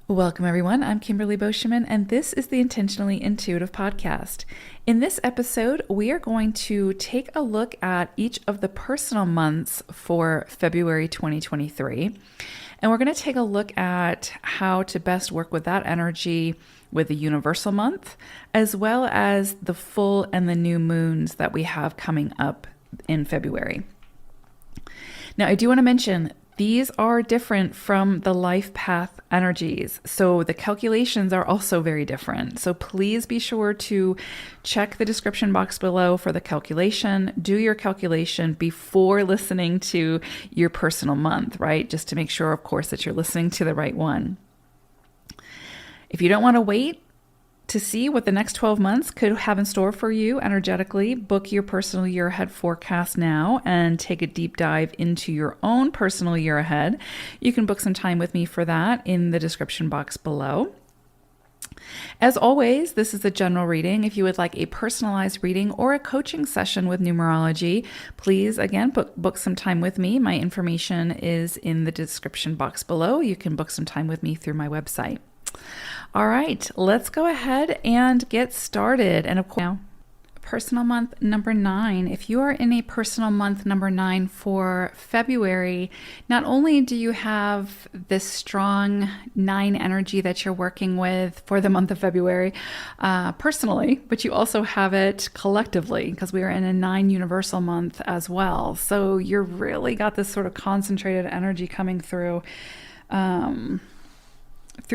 Welcome, everyone. I'm Kimberly Boschman, and this is the Intentionally Intuitive podcast. In this episode, we are going to take a look at each of the personal months for February 2023. And we're going to take a look at how to best work with that energy with the universal month, as well as the full and the new moons that we have coming up in February. Now, I do want to mention these are different from the life path energies. So the calculations are also very different. So please be sure to check the description box below for the calculation. Do your calculation before listening to your personal month, right? Just to make sure, of course, that you're listening to the right one. If you don't want to wait to see what the next 12 months could have in store for you energetically, book your personal year ahead forecast now and take a deep dive into your own personal year ahead. You can book some time with me for that in the description box below. As always, this is a general reading. If you would like a personalized reading or a coaching session with numerology, please, again, book some time with me. My information is in the description box below. You can book some time with me through my website. All right, let's go ahead and get started. And of course, now, personal month number 9. If you are in a personal month number 9 for February, not only do you have this strong 9 energy that you're working with for the month of February personally, but you also have it collectively because we are in a 9 universal month as well. So you're really got this sort of concentrated energy coming through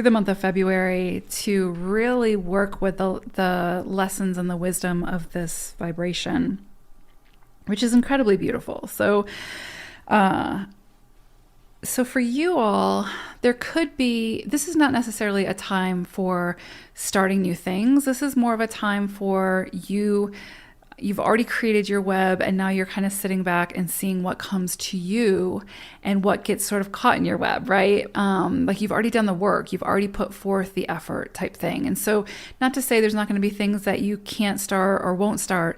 the month of February to really work with the lessons and the wisdom of this vibration, which is incredibly beautiful. So for you all, this is not necessarily a time for starting new things. This is more of a time for you've already created your web, and now you're kind of sitting back and seeing what comes to you and what gets sort of caught in your web, right? Like you've already done the work, you've already put forth the effort type thing. And so not to say there's not going to be things that you can't start or won't start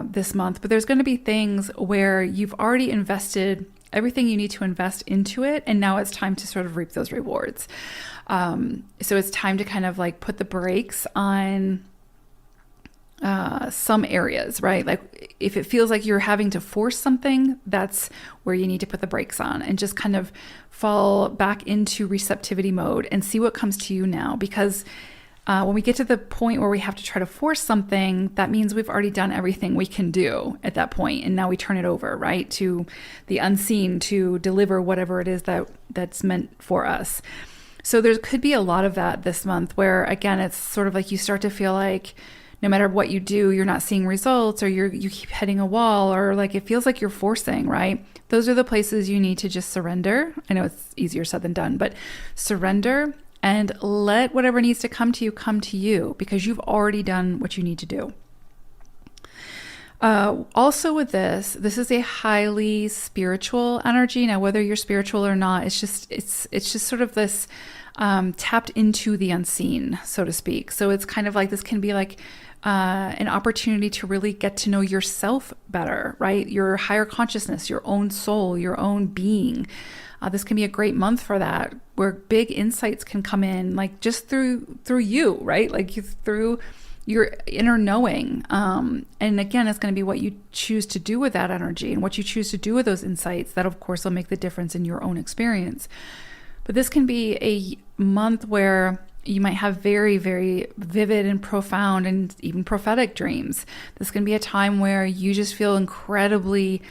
this month, but there's going to be things where you've already invested everything you need to invest into it, and now it's time to sort of reap those rewards. So it's time to kind of like put the brakes on some areas, right? Like if it feels like you're having to force something, that's where you need to put the brakes on and just kind of fall back into receptivity mode and see what comes to you now. Because when we get to the point where we have to try to force something, that means we've already done everything we can do at that point, and now we turn it over, right, to the unseen to deliver whatever it is that's meant for us. So there could be a lot of that this month where, again, it's sort of like you start to feel like no matter what you do, you're not seeing results, or you keep hitting a wall, or like it feels like you're forcing, right? Those are the places you need to just surrender. I know it's easier said than done, but surrender and let whatever needs to come to you because you've already done what you need to do. Also with this is a highly spiritual energy. Now, whether you're spiritual or not, it's just sort of this tapped into the unseen, so to speak. So it's kind of like this can be like an opportunity to really get to know yourself better, right? Your higher consciousness, your own soul, your own being. This can be a great month for that, where big insights can come in, like just through you, right? Like through your inner knowing. And again, it's going to be what you choose to do with that energy and what you choose to do with those insights. That, of course, will make the difference in your own experience. But this can be a month where you might have very, very vivid and profound and even prophetic dreams. This can be a time where you just feel incredibly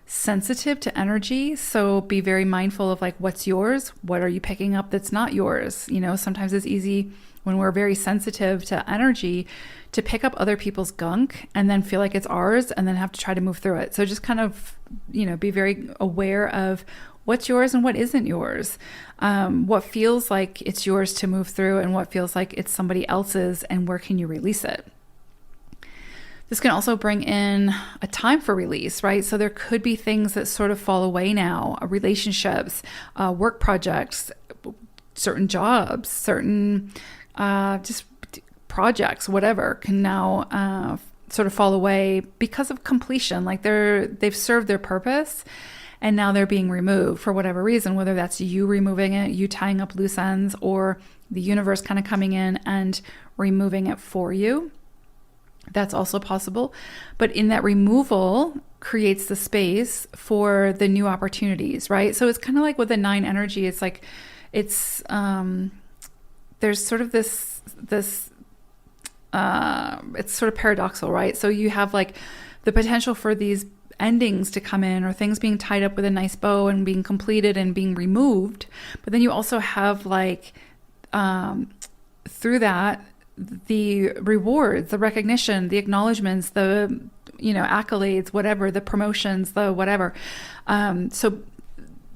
sensitive to energy. So be very mindful of like, what's yours? What are you picking up that's not yours? You know, sometimes it's easy when we're very sensitive to energy to pick up other people's gunk and then feel like it's ours and then have to try to move through it. So just kind of, be very aware of what's yours and what isn't yours, what feels like it's yours to move through and what feels like it's somebody else's, and where can you release it. This can also bring in a time for release, right? So there could be things that sort of fall away now, relationships, work projects, certain jobs, certain just projects, whatever, can now sort of fall away because of completion. Like they've served their purpose. and now they're being removed for whatever reason, whether that's you removing it, you tying up loose ends, or the universe kind of coming in and removing it for you. That's also possible. But in that removal creates the space for the new opportunities, right? So it's kind of like with the 9 energy, it's like, it's, there's sort of this, it's sort of paradoxical, right? So you have like the potential for these endings to come in, or things being tied up with a nice bow and being completed and being removed. But then you also have like, through that, the rewards, the recognition, the acknowledgements, the, accolades, whatever, the promotions, the whatever. So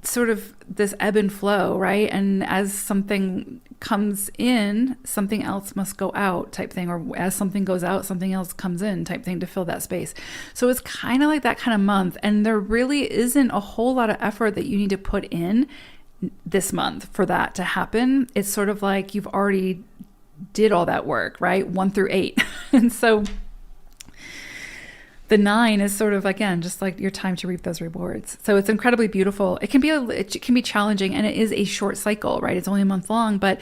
sort of this ebb and flow, right? And as something comes in, something else must go out type thing, or as something goes out, something else comes in type thing to fill that space. So it's kind of like that kind of month. And there really isn't a whole lot of effort that you need to put in this month for that to happen. It's sort of like you've already did all that work, right? 1 through 8. And so the 9 is sort of, again, just like your time to reap those rewards. So it's incredibly beautiful. It can be challenging, and it is a short cycle, right? It's only a month long, but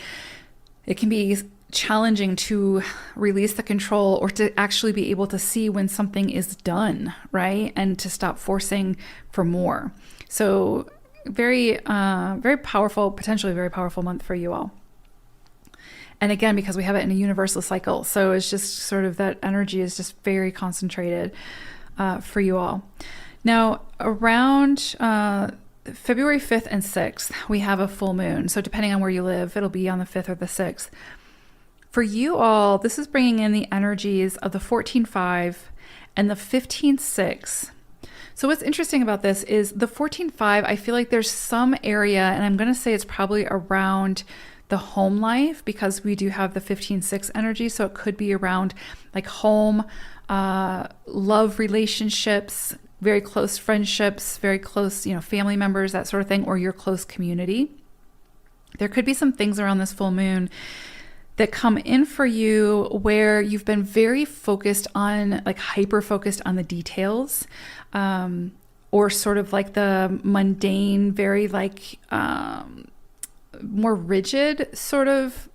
it can be challenging to release the control, or to actually be able to see when something is done, right? And to stop forcing for more. So very, very powerful, potentially very powerful month for you all. And again, because we have it in a universal cycle. So it's just sort of that energy is just very concentrated for you all. Now, around February 5th and 6th, we have a full moon. So depending on where you live, it'll be on the 5th or the 6th. For you all, this is bringing in the energies of the 14-5 and the 15-6. So what's interesting about this is the 14-5, I feel like there's some area, and I'm going to say it's probably around the home life, because we do have the 15-6 energy. So it could be around like home, love relationships, very close friendships, very close, family members, that sort of thing, or your close community. There could be some things around this full moon that come in for you where you've been very focused on, like hyper focused on the details, or sort of like the mundane, very like, more rigid sort of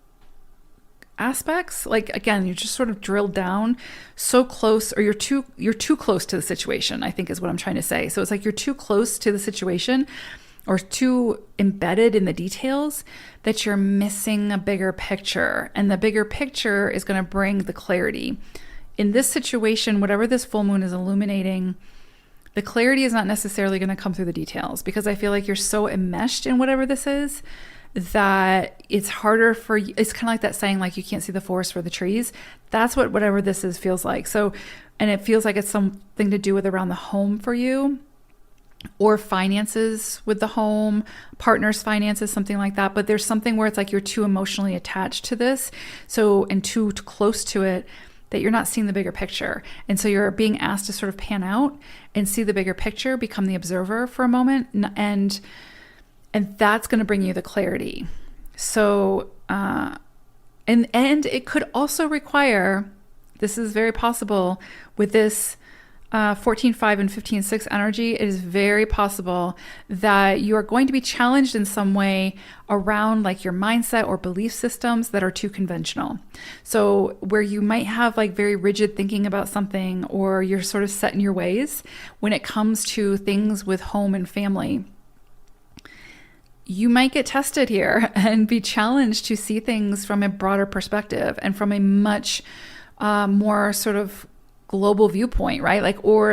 aspects. Like, again, you're just sort of drilled down so close, or you're too close to the situation, I think is what I'm trying to say. So it's like you're too close to the situation, or too embedded in the details, that you're missing a bigger picture. And the bigger picture is going to bring the clarity. In this situation, whatever this full moon is illuminating, the clarity is not necessarily going to come through the details, because I feel like you're so enmeshed in whatever this is that it's harder for you. It's kind of like that saying, like, you can't see the forest for the trees. That's what whatever this is feels like. So, and it feels like it's something to do with around the home for you, or finances with the home, partners' finances, something like that. But there's something where it's like you're too emotionally attached to this, so, and too close to it, that you're not seeing the bigger picture. And so you're being asked to sort of pan out and see the bigger picture, become the observer for a moment, and that's going to bring you the clarity. So, and it could also require, this is very possible with this 14-5 and 15-6 energy, it is very possible that you are going to be challenged in some way around like your mindset or belief systems that are too conventional. So where you might have like very rigid thinking about something, or you're sort of set in your ways when it comes to things with home and family, you might get tested here and be challenged to see things from a broader perspective and from a much more sort of global viewpoint, right? Or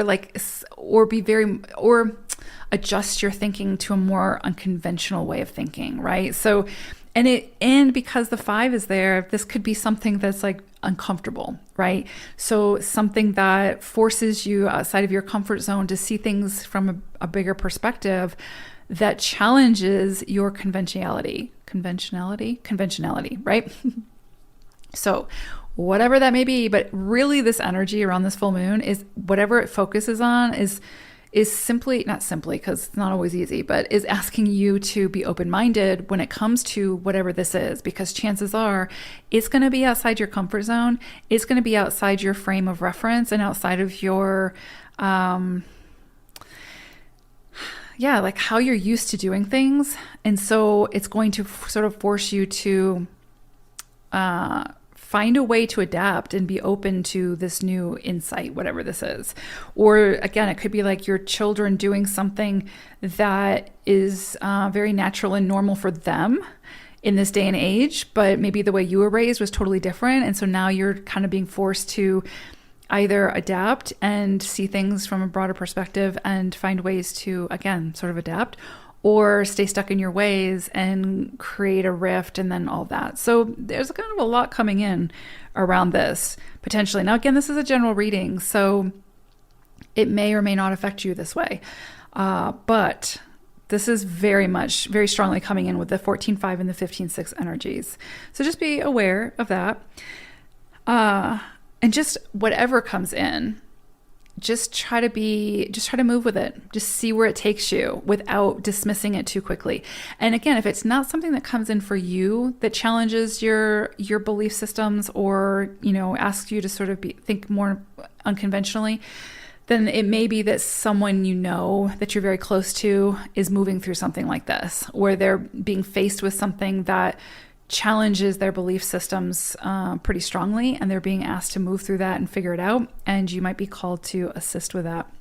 adjust your thinking to a more unconventional way of thinking, right? So, and because the 5 is there, this could be something that's like uncomfortable, right? So something that forces you outside of your comfort zone to see things from a bigger perspective, that challenges your conventionality, right? So whatever that may be, but really this energy around this full moon is whatever it focuses on is simply, not simply, because it's not always easy, but is asking you to be open-minded when it comes to whatever this is, because chances are it's going to be outside your comfort zone. It's going to be outside your frame of reference and outside of your, yeah, like how you're used to doing things. And so it's going to sort of force you to find a way to adapt and be open to this new insight, whatever this is. Or again, it could be like your children doing something that is very natural and normal for them in this day and age, but maybe the way you were raised was totally different. And so now you're kind of being forced to either adapt and see things from a broader perspective and find ways to, again, sort of adapt, or stay stuck in your ways and create a rift and then all that. So there's kind of a lot coming in around this potentially. Now, again, this is a general reading, so it may or may not affect you this way. But this is very strongly coming in with the 14-5 and the 15-6 energies. So just be aware of that. And just whatever comes in, just try to move with it. Just see where it takes you without dismissing it too quickly. And again, if it's not something that comes in for you that challenges your belief systems or, asks you to sort of think more unconventionally, then it may be that someone that you're very close to is moving through something like this, where they're being faced with something that challenges their belief systems pretty strongly, and they're being asked to move through that and figure it out, and you might be called to assist with that.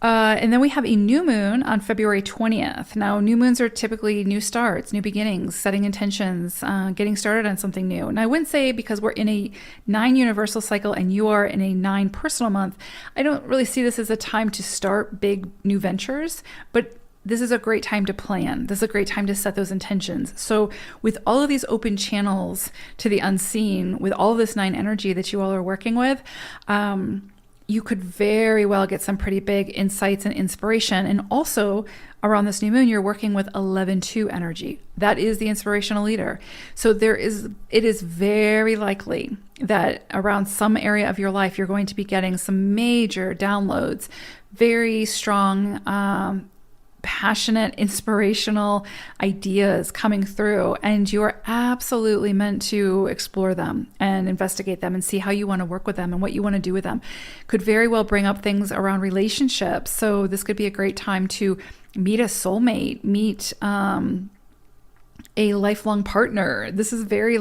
And then we have a new moon on February 20th. Now, new moons are typically new starts, new beginnings, setting intentions, getting started on something new. And I wouldn't say because we're in a 9 universal cycle and you are in a 9 personal month, I don't really see this as a time to start big new ventures, but this is a great time to plan. This is a great time to set those intentions. So with all of these open channels to the unseen, with all of this 9 energy that you all are working with, you could very well get some pretty big insights and inspiration. And also around this new moon, you're working with 11-2 energy. That is the inspirational leader. So it is very likely that around some area of your life, you're going to be getting some major downloads, very strong, passionate, inspirational ideas coming through, and you are absolutely meant to explore them and investigate them and see how you want to work with them and what you want to do with them. Could very well bring up things around relationships. So this could be a great time to meet a soulmate, meet a lifelong partner. This is very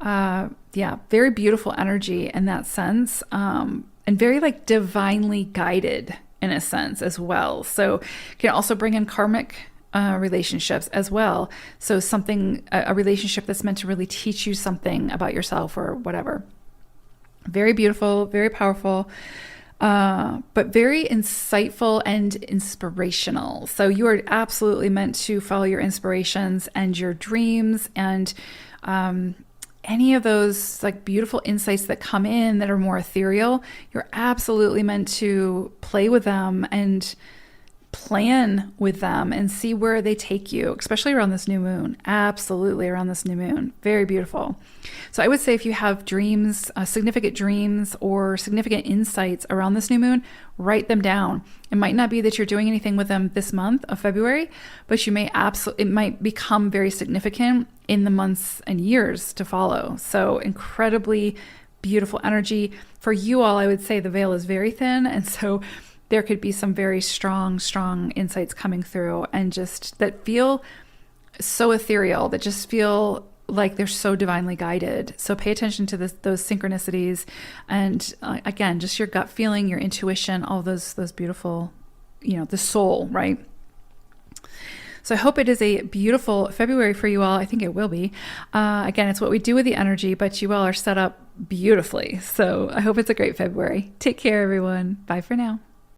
very beautiful energy in that sense, and very divinely guided in a sense as well. So can also bring in karmic relationships as well. So a relationship that's meant to really teach you something about yourself or whatever. Very beautiful, very powerful, but very insightful and inspirational. So you are absolutely meant to follow your inspirations and your dreams, and any of those beautiful insights that come in that are more ethereal, you're absolutely meant to play with them and plan with them and see where they take you, especially around this new moon. Absolutely around this new moon. Very beautiful. So I would say if you have dreams, significant dreams or significant insights around this new moon, write them down. It might not be that you're doing anything with them this month of February, but it might become very significant in the months and years to follow. So incredibly beautiful energy. For you all, I would say the veil is very thin, and so there could be some very strong insights coming through, and just that feel so ethereal, that just feel like they're so divinely guided. So pay attention to those synchronicities, and again, just your gut feeling, your intuition, all those beautiful, the soul, right? So I hope it is a beautiful February for you all. I think it will be. Again, it's what we do with the energy, but you all are set up beautifully. So I hope it's a great February. Take care, everyone. Bye for now.